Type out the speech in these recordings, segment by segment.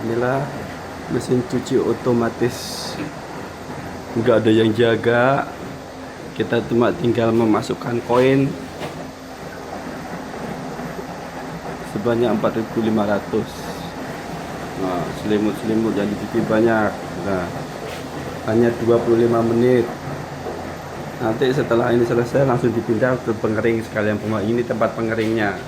Inilah mesin cuci otomatis, nggak ada yang jaga, kita cuma tinggal memasukkan koin sebanyak 4.500. Nah, selimut-selimut yang dicuci banyak. Nah, hanya 25 menit. Nanti setelah ini selesai langsung dipindah ke pengering sekalian pembuangan. Ini tempat pengeringnya.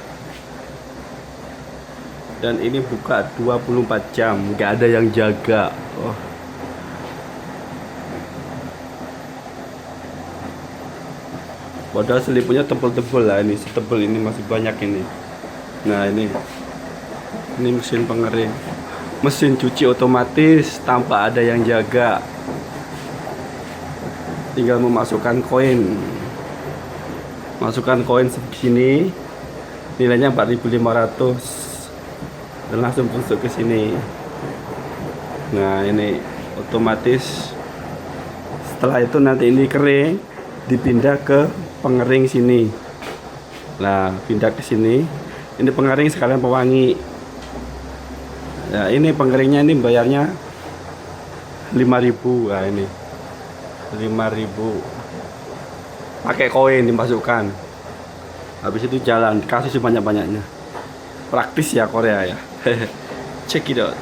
Dan ini buka 24 jam, nggak ada yang jaga. Oh. Padahal selimutnya tebel-tebel lah, ini setebel ini masih banyak ini. Nah, ini mesin pengering, mesin cuci otomatis tanpa ada yang jaga. Tinggal memasukkan koin, masukkan koin segini, nilainya 4.500. Dan langsung masuk ke sini. Nah, ini otomatis. Setelah itu nanti ini kering, dipindah ke pengering sini. Nah, pindah ke sini. Ini pengering sekalian pewangi. Nah, ini pengeringnya ini bayarnya 5.000. Nah, ini 5.000. Pakai koin dimasukkan. Habis itu jalan, kasih sebanyak-banyaknya. Praktis ya Korea ya. Check it out.